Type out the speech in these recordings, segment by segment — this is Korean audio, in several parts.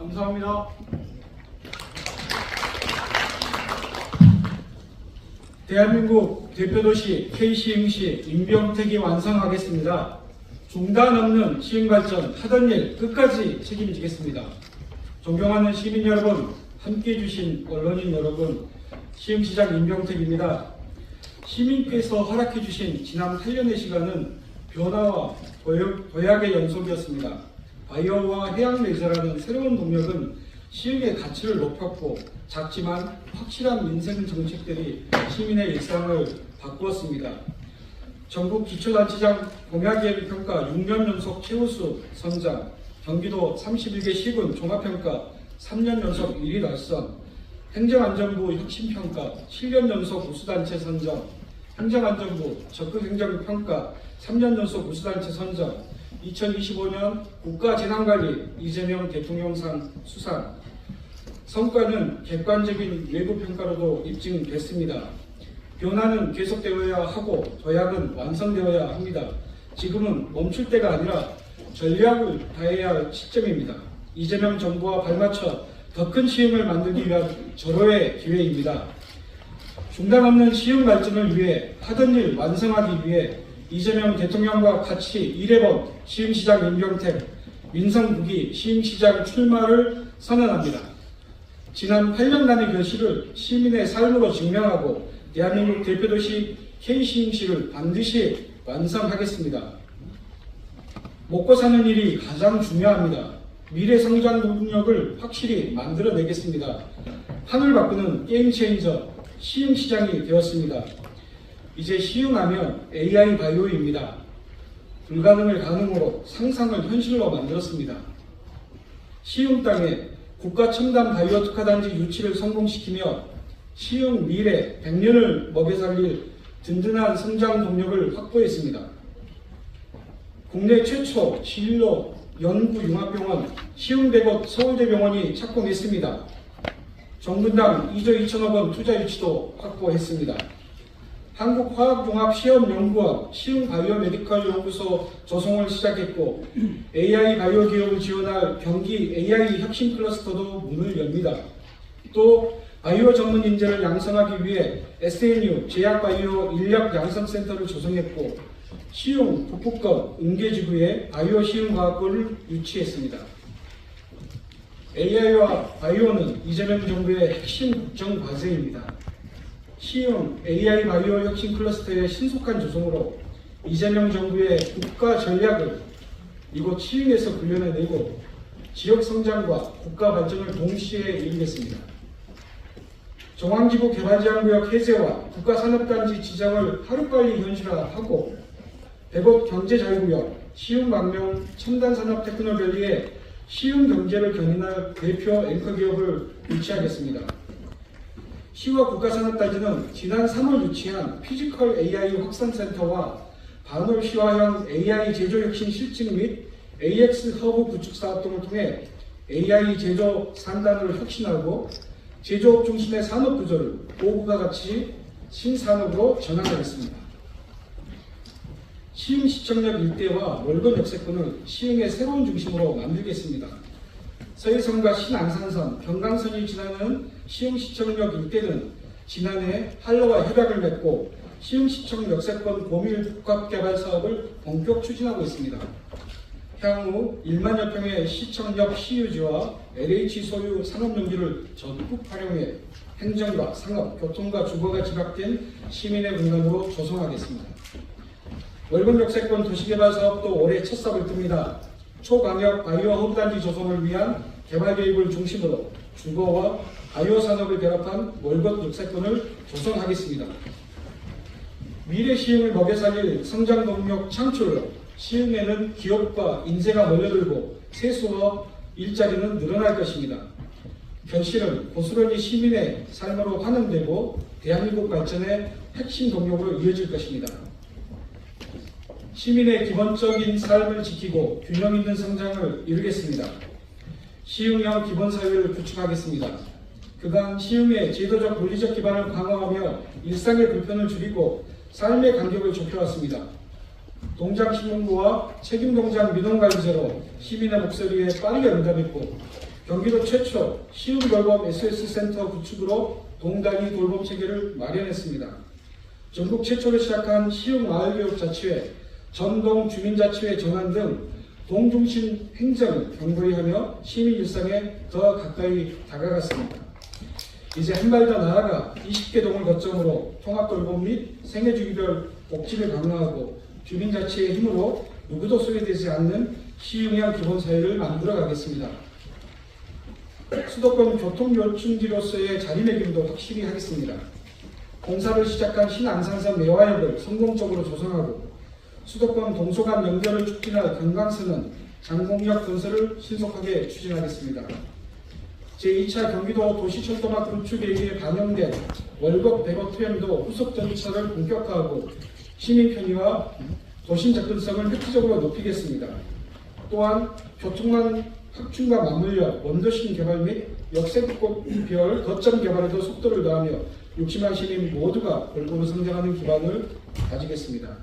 감사합니다. 대한민국 대표도시 K시흥시 임병택이 완성하겠습니다. 중단 없는 시흥 발전 하던 일 끝까지 책임지겠습니다. 존경하는 시민 여러분, 함께해 주신 언론인 여러분, 시흥시장 임병택입니다. 시민께서 허락해 주신 지난 8년의 시간은 변화와 도약의 연속이었습니다. 바이오와 해양 레저라는 새로운 동력은 시흥의 가치를 높였고 작지만 확실한 민생 정책들이 시민의 일상을 바꾸었습니다. 전국 기초단체장 공약계획 평가 6년 연속 최우수 선정, 경기도 31개 시군 종합평가 3년 연속 1위 달성, 행정안전부 혁신평가 7년 연속 우수단체 선정, 행정안전부 적극행정평가 3년 연속 우수단체 선정, 2025년 국가재난관리 이재명 대통령상 수상, 성과는 객관적인 외부 평가로도 입증됐습니다. 변화는 계속되어야 하고 도약은 완성되어야 합니다. 지금은 멈출 때가 아니라 전략을 다해야 할 시점입니다. 이재명 정부와 발맞춰 더 큰 시흥을 만들기 위한 절호의 기회입니다. 중단 없는 시흥 발전을 위해 하던 일 완성하기 위해 이재명 대통령과 같이 일해본 시흥시장 임병택, 민성국이 시흥시장 출마를 선언합니다. 지난 8년간의 결실을 시민의 삶으로 증명하고 대한민국 대표도시 K시흥시를 반드시 완성하겠습니다. 먹고 사는 일이 가장 중요합니다. 미래 성장 동력을 확실히 만들어내겠습니다. 판을 바꾸는 게임 체인저 시흥시장이 되었습니다. 이제 시흥하면 AI 바이오입니다. 불가능을 가능으로 상상을 현실로 만들었습니다. 시흥 땅에 국가 첨단 바이오 특화단지 유치를 성공시키며 시흥 미래 100년을 먹여 살릴 든든한 성장 동력을 확보했습니다. 국내 최초 진로 연구융합병원 시흥대곳 서울대병원이 착공했습니다. 정분당 2조 2천억 원 투자 유치도 확보했습니다. 한국화학융합시험연구원 시흥바이오메디컬 연구소 조성을 시작했고 AI 바이오 기업을 지원할 경기 AI 혁신 클러스터도 문을 엽니다. 또 바이오 전문 인재를 양성하기 위해 SNU 제약바이오 인력 양성센터를 조성했고 시흥 북부권 은계지구에 바이오 시흥과학고를 유치했습니다. AI와 바이오는 이재명 정부의 핵심 국정 과제입니다. 시흥 AI 바이오 혁신 클러스터의 신속한 조성으로 이재명 정부의 국가 전략을 이곳 시흥에서 구현해내고 지역 성장과 국가 발전을 동시에 이루겠습니다. 정왕지구 개발제한구역 해제와 국가산업단지 지정을 하루빨리 현실화하고 백옷 경제자유구역, 시흥망명 첨단산업 테크노밸리에 시흥 경제를 견인할 대표 앵커기업을 유치하겠습니다. 시와 국가산업단지는 지난 3월 유치한 피지컬 AI 확산센터와 반올시화형 AI 제조혁신 실증 및 AX 허브 구축 사업 등을 통해 AI 제조 산단을 혁신하고 제조업 중심의 산업 구조를 고부가 가치 신산업으로 전환하겠습니다. 시흥 시청역 일대와 월건 역세권을 시흥의 새로운 중심으로 만들겠습니다. 서해선과 신안산선, 경강선이 지나는 시흥시청역 일대는 지난해 한로와 협약을 맺고 시흥시청 역세권 고밀 복합개발 사업을 본격 추진하고 있습니다. 향후 1만여 평의 시청역 시유지와 LH 소유 산업용지를 적극 활용해 행정과 상업, 교통과 주거가 집약된 시민의 공간으로 조성하겠습니다. 월건 역세권 도시개발 사업도 올해 첫 삽을 뜹니다. 초광역 바이오 허브단지 조성을 위한 개발 계획을 중심으로 주거와 바이오 산업을 결합한 월건 역세권을 조성하겠습니다. 미래 시흥을 먹여 살릴 성장 동력 창출로 시흥에는 기업과 인재가 몰려들고 세수와 일자리는 늘어날 것입니다. 결실은 고스란히 시민의 삶으로 환원되고 대한민국 발전의 핵심 동력으로 이어질 것입니다. 시민의 기본적인 삶을 지키고 균형 있는 성장을 이루겠습니다. 시흥형 기본사회를 구축하겠습니다. 그간 시흥의 제도적 물리적 기반을 강화하며 일상의 불편을 줄이고 삶의 간격을 좁혀왔습니다. 동장신문부와 책임동장 민원관리제로 시민의 목소리에 빠르게 응답했고 경기도 최초 시흥 돌봄 SS센터 구축으로 동단위 돌봄 체계를 마련했습니다. 전국 최초로 시작한 시흥 마을교육자치회, 전동 주민자치회 전환 등 동중심 행정을 견고히하며 시민 일상에 더 가까이 다가갔습니다. 이제 한 발 더 나아가 20개 동을 거점으로 통합돌봄 및 생애주기별 복지를 강화하고 주민자치의 힘으로 누구도 소외되지 않는 시흥형 기본사회를 만들어 가겠습니다. 수도권 교통요충지로서의 자리매김도 확실히 하겠습니다. 공사를 시작한 신안산선 매화역을 성공적으로 조성하고 수도권 동서간 연결을 촉진할 경강선은 장공역 건설을 신속하게 추진하겠습니다. 제2차 경기도 도시철도망 건축 계획에 반영된 월곡 대거 투영도 후속 전차를 본격화하고 시민 편의와 도심 접근성을 획기적으로 높이겠습니다. 또한 교통망 확충과 맞물려 원도심 개발 및 역세권별 거점 개발에도 속도를 더하며 육심한 시민 모두가 골고루 성장하는 기반을 가지겠습니다.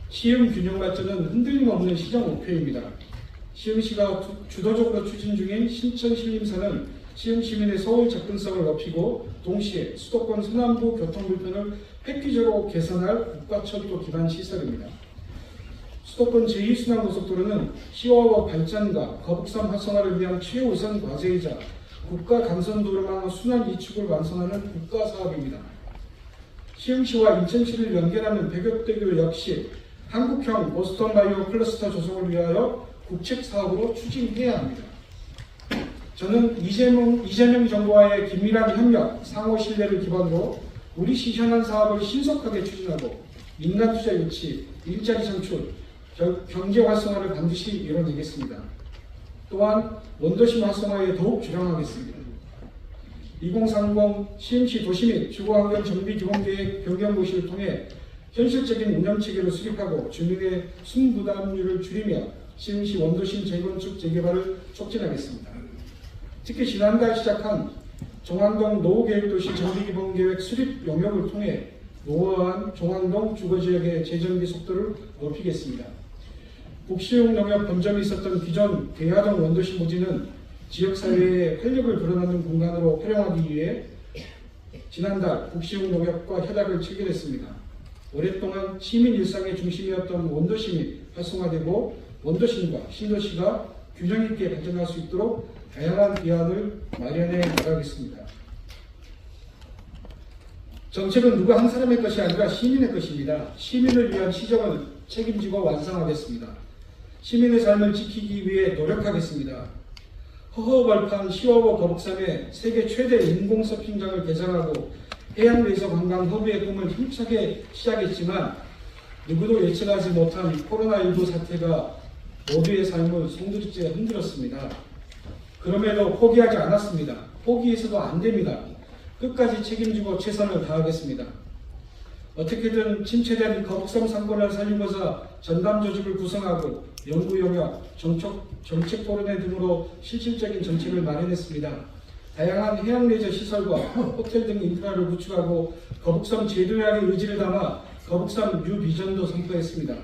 시흥 균형 발전은 흔들림 없는 시정 목표입니다. 시흥시가 주도적으로 추진 중인 신천 신림선은 시흥 시민의 서울 접근성을 높이고 동시에 수도권 서남부 교통 불편을 획기적으로 개선할 국가철도 기반 시설입니다. 수도권 제2순환고속도로는 시화와 발전과 거북선 활성화를 위한 최우선 과제이자 국가 간선도로망 순환 2축을 완성하는 국가사업입니다. 시흥시와 인천시를 연결하는 백역대교 역시 한국형 보스턴 바이오 클러스터 조성을 위하여 국책 사업으로 추진해야 합니다. 저는 이재명 정부와의 긴밀한 협력, 상호 신뢰를 기반으로 우리시 현안 사업을 신속하게 추진하고 민간 투자 유치, 일자리 창출, 경제 활성화를 반드시 이뤄내겠습니다. 또한 원도심 활성화에 더욱 주력하겠습니다. 2030 시흥시 도시 및 주거환경 정비 기본계획 변경 고시를 통해 현실적인 운영체계를 수립하고 주민의 순부담률을 줄이며 시흥시 원도심 재건축 재개발을 촉진하겠습니다. 특히 지난달 시작한 종안동 노후계획도시 정비기본계획 수립 용역을 통해 노후한 종안동 주거지역의 재정비 속도를 높이겠습니다. 북시흥 농협 본점이 있었던 기존 대하동 원도시 부지는 지역사회에 활력을 불어넣는 공간으로 활용하기 위해 지난달 북시흥 농협과 협약을 체결했습니다. 오랫동안 시민 일상의 중심이었던 원도심이 활성화되고 원도심과 신도시가 균형 있게 발전할 수 있도록 다양한 대안을 마련해 나가겠습니다. 정책은 누구 한 사람의 것이 아니라 시민의 것입니다. 시민을 위한 시정을 책임지고 완성하겠습니다. 시민의 삶을 지키기 위해 노력하겠습니다. 허허벌판 시화호 거북선에 세계 최대 인공서핑장을 개장하고 해양레저 관광 허브의 꿈을 힘차게 시작했지만 누구도 예측하지 못한 코로나19 사태가 모두의 삶을 송두리째 흔들었습니다. 그럼에도 포기하지 않았습니다. 포기해서도 안 됩니다. 끝까지 책임지고 최선을 다하겠습니다. 어떻게든 침체된 거북선 상권을 살리고자 전담 조직을 구성하고 연구 영역, 정책 토론회 등으로 실질적인 정책을 마련했습니다. 다양한 해양 레저 시설과 호텔 등 인프라를 구축하고 거북선 재도약의 의지를 담아 거북선 뉴 비전도 선포했습니다.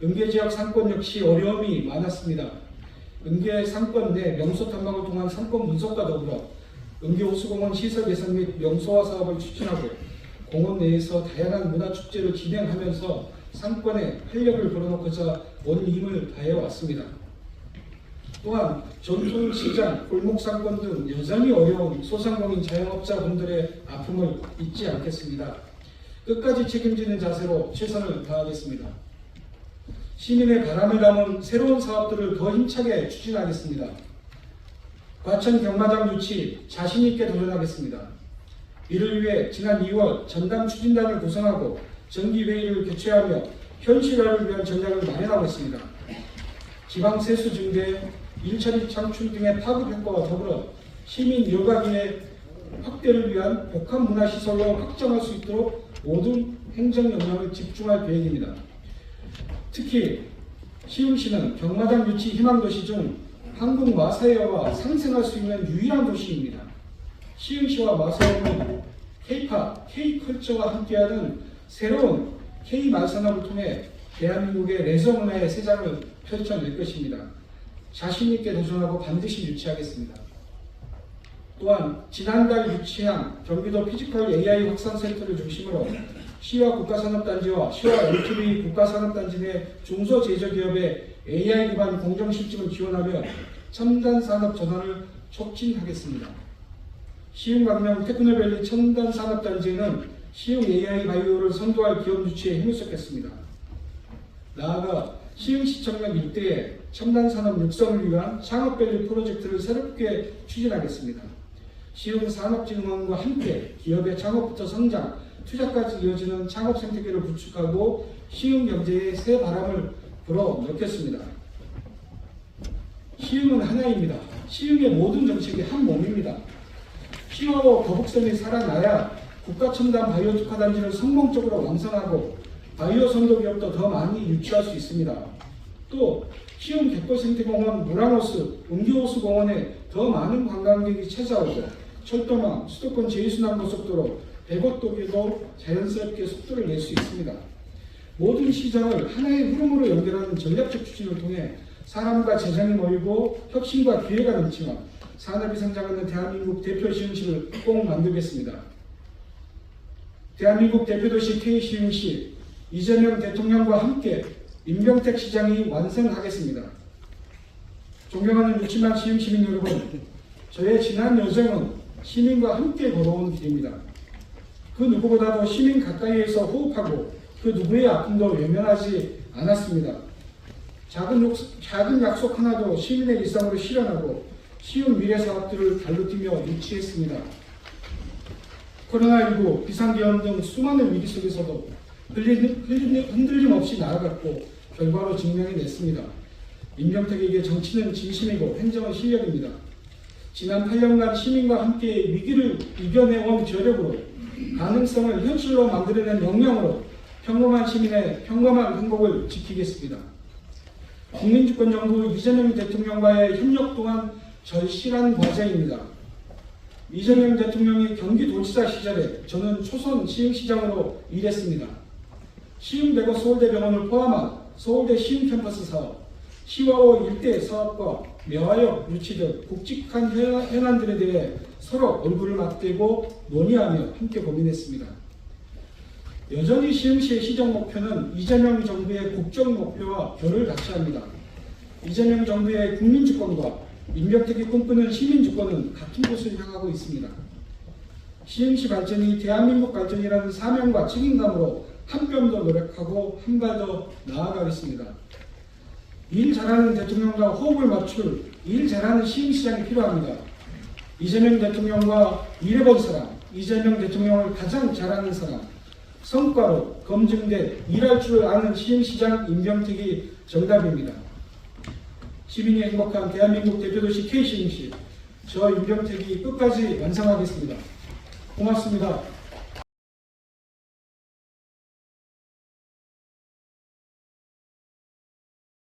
은계 지역 상권 역시 어려움이 많았습니다. 은계 상권 내 명소 탐방을 통한 상권 분석과 더불어 은계 호수공원 시설 개선 및 명소화 사업을 추진하고 공원 내에서 다양한 문화축제를 진행하면서 상권에 활력을 불어넣고자 온 힘을 다해왔습니다. 또한 전통시장, 골목상권 등 여전히 어려운 소상공인 자영업자분들의 아픔을 잊지 않겠습니다. 끝까지 책임지는 자세로 최선을 다하겠습니다. 시민의 바람을 담은 새로운 사업들을 더 힘차게 추진하겠습니다. 과천 경마장 유치 자신있게 도전하겠습니다. 이를 위해 지난 2월 전담 추진단을 구성하고 정기회의를 개최하며 현실화를 위한 전략을 마련하고 있습니다. 지방세수 증대, 일처리 창출 등의 파급 효과와 더불어 시민 일가기의 확대를 위한 복합문화시설로 확장할 수 있도록 모든 행정 역량을 집중할 계획입니다. 특히 시흥시는 경마장 유치 희망도시 중 한국 마사회와 상생할 수 있는 유일한 도시입니다. 시흥시와 마사회는 K-팝, K-컬처와 함께하는 새로운 K-말산업을 통해 대한민국의 레저 문화의 세상을 펼쳐낼 것입니다. 자신 있게 도전하고 반드시 유치하겠습니다. 또한 지난달 유치한 경기도 피지컬 AI 확산센터를 중심으로 시와 국가산업단지와 시와 LTV 국가산업단지 내 중소제조기업의 AI 기반 공정실증을 지원하며 첨단산업 전환을 촉진하겠습니다. 시흥광명 테크노밸리 첨단산업단지에는 시흥 AI 바이오를 선도할 기업 유치에 힘을 쏟겠습니다. 나아가 시흥시청역 일대에 첨단산업 육성을 위한 창업밸리 프로젝트를 새롭게 추진하겠습니다. 시흥산업진흥원과 함께 기업의 창업부터 성장, 투자까지 이어지는 창업 생태계를 구축하고 시흥 경제에 새 바람을 불어넣겠습니다. 시흥은 하나입니다. 시흥의 모든 정책이 한 몸입니다. 시와호 거북선이 살아나야 국가첨단 바이오 특화단지를 성공적으로 완성하고 바이오 선도 기업도 더 많이 유치할 수 있습니다. 또 시흥 갯벌생태공원 무랑호수, 음교호수공원에 더 많은 관광객이 찾아오고 철도망, 수도권 제2순환고속도로, 백옷도계도 자연스럽게 속도를 낼 수 있습니다. 모든 시장을 하나의 흐름으로 연결하는 전략적 추진을 통해 사람과 재정이 모이고 혁신과 기회가 넘치면 산업이 성장하는 대한민국 대표 시흥시를 꼭 만들겠습니다. 대한민국 대표도시 K시흥시 이재명 대통령과 함께 임병택 시장이 완성하겠습니다. 존경하는 묻지마 시흥시민 여러분, 저의 지난 여정은 시민과 함께 걸어온 길입니다. 그 누구보다도 시민 가까이에서 호흡하고 그 누구의 아픔도 외면하지 않았습니다. 작은 약속 하나도 시민의 일상으로 실현하고 쉬운 미래 사업들을 발로 뛰며 유치했습니다. 코로나19, 비상계엄 등 수많은 위기 속에서도 흔들림 없이 나아갔고 결과로 증명해냈습니다. 임병택에게 정치는 진심이고 행정은 실력입니다. 지난 8년간 시민과 함께 위기를 이겨내온 저력으로 가능성을 현실로 만들어낸 역량으로 평범한 시민의 평범한 행복을 지키겠습니다. 국민주권정부 이재명 대통령과의 협력 또한 절실한 과제입니다. 이재명 대통령이 경기도지사 시절에 저는 초선 시흥시장으로 일했습니다. 시흥대고 서울대병원을 포함한 서울대 시흥캠퍼스 사업, 시와호 일대 사업과 매화역 유치 등 굵직한 현안들에 대해 서로 얼굴을 맞대고 논의하며 함께 고민했습니다. 여전히 시흥시의 시정 목표는 이재명 정부의 국정 목표와 결을 같이 합니다. 이재명 정부의 국민주권과 임병택이 꿈꾸는 시민주권은 같은 곳을 향하고 있습니다. 시흥시 발전이 대한민국 발전이라는 사명과 책임감으로 한 뼘 더 노력하고 한 발 더 나아가겠습니다. 일 잘하는 대통령과 호흡을 맞출 일 잘하는 시흥시장이 필요합니다. 이재명 대통령과 일해본 사람, 이재명 대통령을 가장 잘하는 사람, 성과로 검증돼 일할 줄 아는 시흥시장 임병택이 정답입니다. 시민이 행복한 대한민국 대표도시 K시흥시, 저 임병택이 끝까지 완성하겠습니다. 고맙습니다.